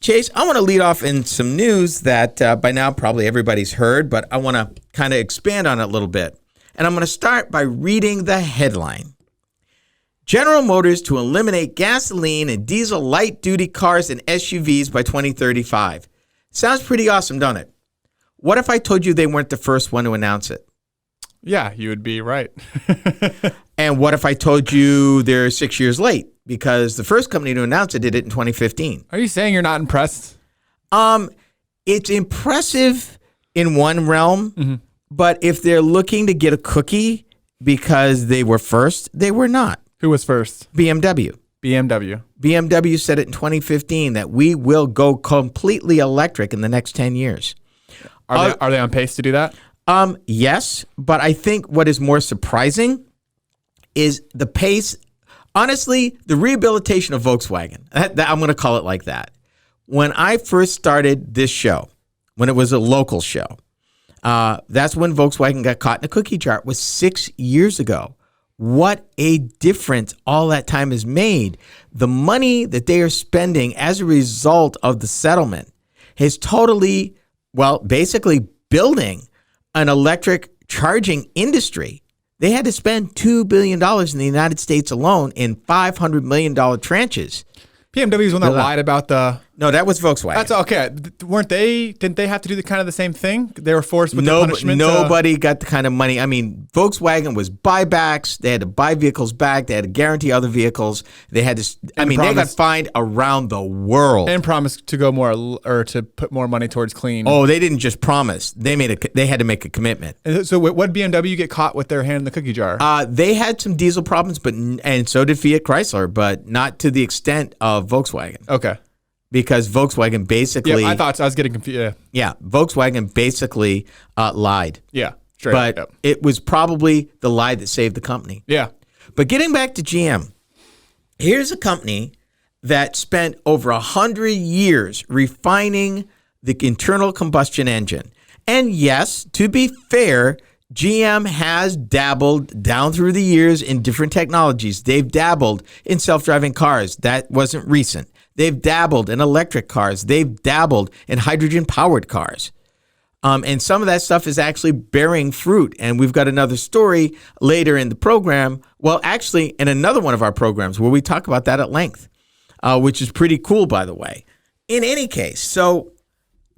Chase, I want to lead off in some news that by now probably everybody's heard, but I want to kind of expand on it a little bit. And I'm going to start by reading the headline. General Motors to eliminate gasoline and diesel light-duty cars and SUVs by 2035. Sounds pretty awesome, don't it? What if I told you they weren't the first one to announce it? Yeah, you would be right. And what if I told you they're 6 years late? Because the first company to announce it did it in 2015. Are you saying you're not impressed? It's impressive in one realm, but if they're looking to get a cookie because they were first, they were not. Who was first? BMW. BMW said it in 2015 that we will go completely electric in the next 10 years. Are they on pace to do that? Yes, but I think what is more surprising is the pace. Honestly, the rehabilitation of Volkswagen. I'm going to call it like that. When I first started this show, when it was a local show, that's when Volkswagen got caught in a cookie jar. It was 6 years ago. What a difference all that time has made. The money that they are spending as a result of the settlement has totally, basically building an electric charging industry. They had to spend $2 billion in the United States alone in $500 million tranches. BMW is one that lied about the... No, that was Volkswagen. That's okay. Weren't they? Didn't they have to do the same thing? They were forced with the punishment. Nobody got the kind of money. I mean, Volkswagen was buybacks. They had to buy vehicles back. They had to guarantee other vehicles. They had to. They got fined around the world and promised to go more or to put more money towards clean. Oh, they didn't just promise. They had to make a commitment. And so, what BMW get caught with their hand in the cookie jar? They had some diesel problems, and so did Fiat Chrysler, but not to the extent of Volkswagen. Okay. Because Volkswagen basically... Yeah, I thought so. I was getting confused. Yeah, Volkswagen basically lied. Yeah, straight up. But it was probably the lie that saved the company. Yeah. But getting back to GM, here's a company that spent over 100 years refining the internal combustion engine. And yes, to be fair, GM has dabbled down through the years in different technologies. They've dabbled in self-driving cars. That wasn't recent. They've dabbled in electric cars. They've dabbled in hydrogen-powered cars. And some of that stuff is actually bearing fruit. And we've got another story later in the program. Well, actually, in another one of our programs where we talk about that at length, which is pretty cool, by the way. In any case, so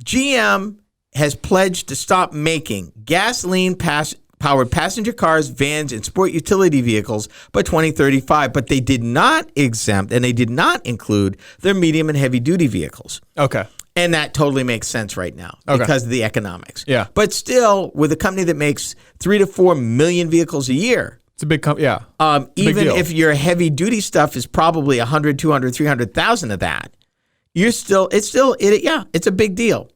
GM has pledged to stop making gasoline-powered passenger cars, vans, and sport utility vehicles by 2035, but they did not exempt and they did not include their medium and heavy-duty vehicles. Okay. And that totally makes sense right now because of the economics. Yeah. But still, with a company that makes 3 to 4 million vehicles a year, it's a big company. Yeah. Even if your heavy-duty stuff is probably 100, 200, 300,000 of that, it's a big deal.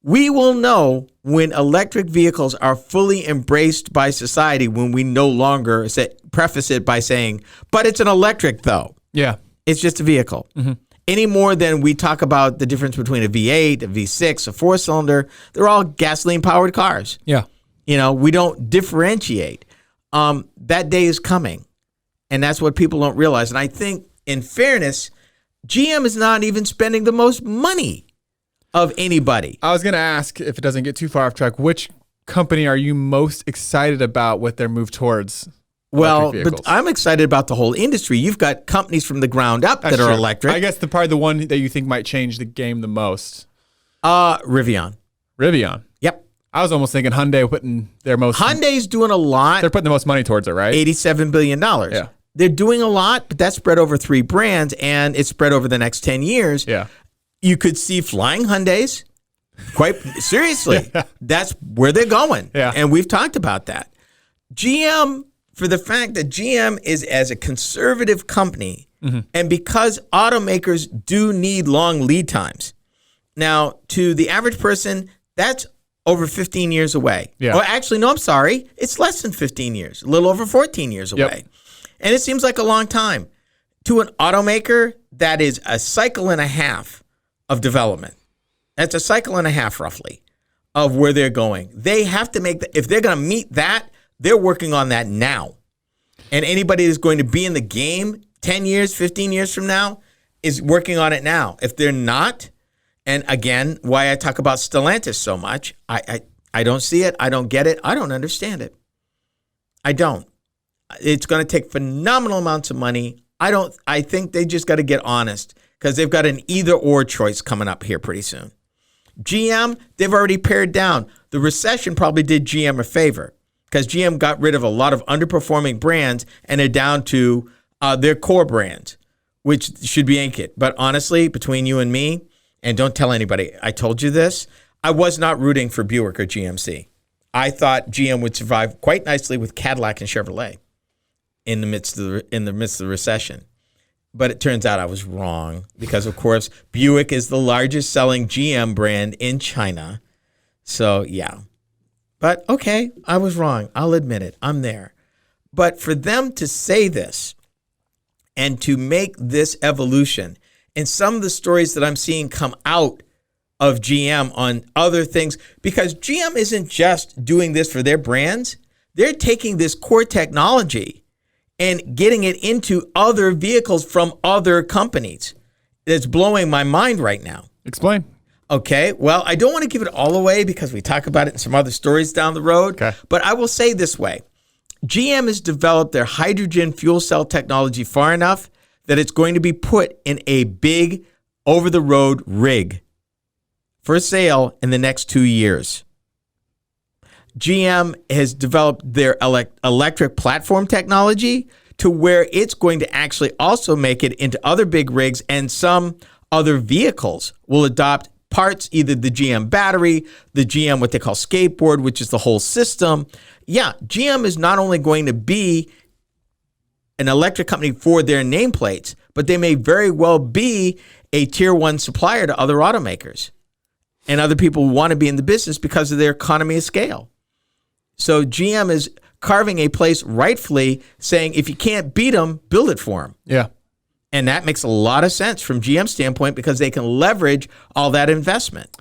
We will know when electric vehicles are fully embraced by society when we no longer preface it by saying, but it's an electric though. Yeah. It's just a vehicle. Mm-hmm. Any more than we talk about the difference between a V8, a V6, a four-cylinder, they're all gasoline-powered cars. Yeah. We don't differentiate. That day is coming, and that's what people don't realize. And I think, in fairness, GM is not even spending the most money of anybody. I was going to ask, if it doesn't get too far off track, which company are you most excited about with their move towards electric vehicles? But I'm excited about the whole industry. You've got companies from the ground up that are electric. I guess probably the one that you think might change the game the most. Rivian. Yep. I was almost thinking Hyundai putting their most... Hyundai's doing a lot. They're putting the most money towards it, right? $87 billion. Yeah. They're doing a lot, but that's spread over 3 brands, and it's spread over the next 10 years. Yeah. You could see flying Hyundais. Quite seriously. Yeah. That's where they're going. Yeah. And we've talked about that. GM, for the fact that GM is as a conservative company, and because automakers do need long lead times. Now, to the average person, that's over 15 years away. Yeah. Or actually, no, I'm sorry. It's less than 15 years, a little over 14 years away. Yep. And it seems like a long time. To an automaker, that is a cycle and a half of development. That's a cycle and a half, roughly, of where they're going. They have to make if they're going to meet that, they're working on that now. And anybody that's going to be in the game 10 years, 15 years from now is working on it now. If they're not, And again, why I talk about Stellantis so much, I don't see it. I don't get it. I don't understand it. I don't. It's going to take phenomenal amounts of money. I think they just got to get honest because they've got an either or choice coming up here pretty soon. GM, they've already pared down. The recession probably did GM a favor because GM got rid of a lot of underperforming brands and they're down to their core brands, which should be Inc. But honestly, between you and me, and don't tell anybody, I told you this, I was not rooting for Buick or GMC. I thought GM would survive quite nicely with Cadillac and Chevrolet in the midst of the recession. But it turns out I was wrong because, of course, Buick is the largest selling GM brand in China. So, yeah. But, okay, I was wrong. I'll admit it. I'm there. But for them to say this and to make this evolution, and some of the stories that I'm seeing come out of GM on other things, because GM isn't just doing this for their brands. They're taking this core technology and getting it into other vehicles from other companies. It's blowing my mind right now. Explain. Okay, well, I don't want to give it all away because we talk about it in some other stories down the road. Okay. But I will say this way. GM has developed their hydrogen fuel cell technology far enough that it's going to be put in a big over-the-road rig for sale in the next 2 years. GM has developed their electric platform technology to where it's going to actually also make it into other big rigs, and some other vehicles will adopt parts, either the GM battery, the GM what they call skateboard, which is the whole system. Yeah, GM is not only going to be an electric company for their nameplates, but they may very well be a tier one supplier to other automakers and other people who want to be in the business because of their economy of scale. So GM is carving a place rightfully saying, if you can't beat them, build it for them. Yeah. And that makes a lot of sense from GM's standpoint because they can leverage all that investment.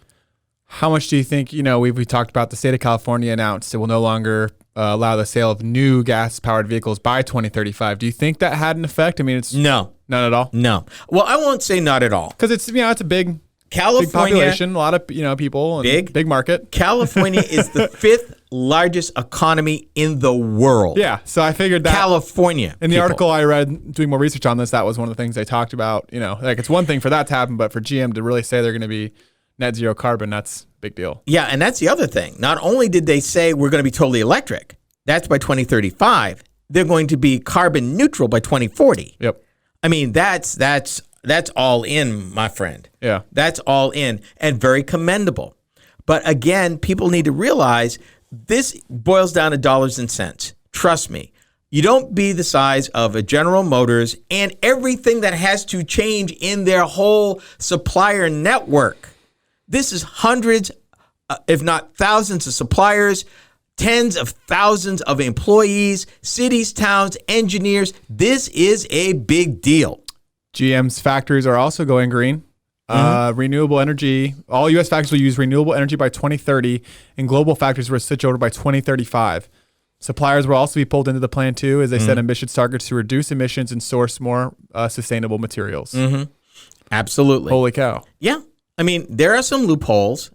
How much do you think, we talked about the state of California announced it will no longer allow the sale of new gas-powered vehicles by 2035. Do you think that had an effect? I mean, it's no, none at all. No. Well, I won't say not at all because it's it's a big California, big population, a lot of people, and big market. California is the fifth largest economy in the world. Yeah, so I figured that California. In the article I read, doing more research on this, that was one of the things they talked about. It's one thing for that to happen, but for GM to really say they're going to be net zero carbon, that's a big deal. Yeah, and that's the other thing. Not only did they say we're going to be totally electric, that's by 2035. They're going to be carbon neutral by 2040. Yep. I mean, that's all in, my friend. Yeah. That's all in and very commendable. But again, people need to realize this boils down to dollars and cents. Trust me. You don't be the size of a General Motors and everything that has to change in their whole supplier network. This is hundreds, if not thousands of suppliers, tens of thousands of employees, cities, towns, engineers. This is a big deal. GM's factories are also going green. Renewable energy. All U.S. factories will use renewable energy by 2030, and global factories will switch over by 2035. Suppliers will also be pulled into the plan too, as they set ambitious targets to reduce emissions and source more sustainable materials. Absolutely. Holy cow. Yeah. I mean, there are some loopholes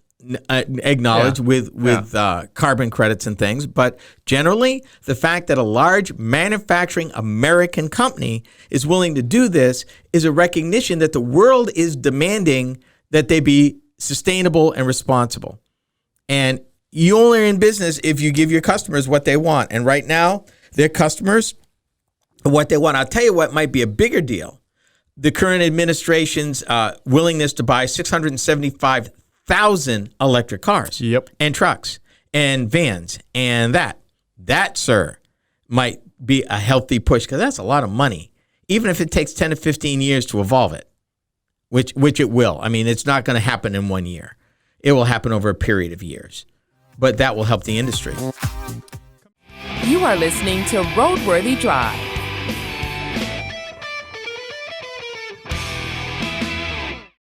acknowledged with carbon credits and things, but generally the fact that a large manufacturing American company is willing to do this is a recognition that the world is demanding that they be sustainable and responsible. And you only are in business if you give your customers what they want. And right now, their customers, what they want. I'll tell you what might be a bigger deal. The current administration's willingness to buy 675,000 electric cars and trucks and vans, and that, sir, might be a healthy push because that's a lot of money, even if it takes 10 to 15 years to evolve it, which it will. I mean, it's not going to happen in 1 year. It will happen over a period of years, but that will help the industry. You are listening to RoadWorthy Drive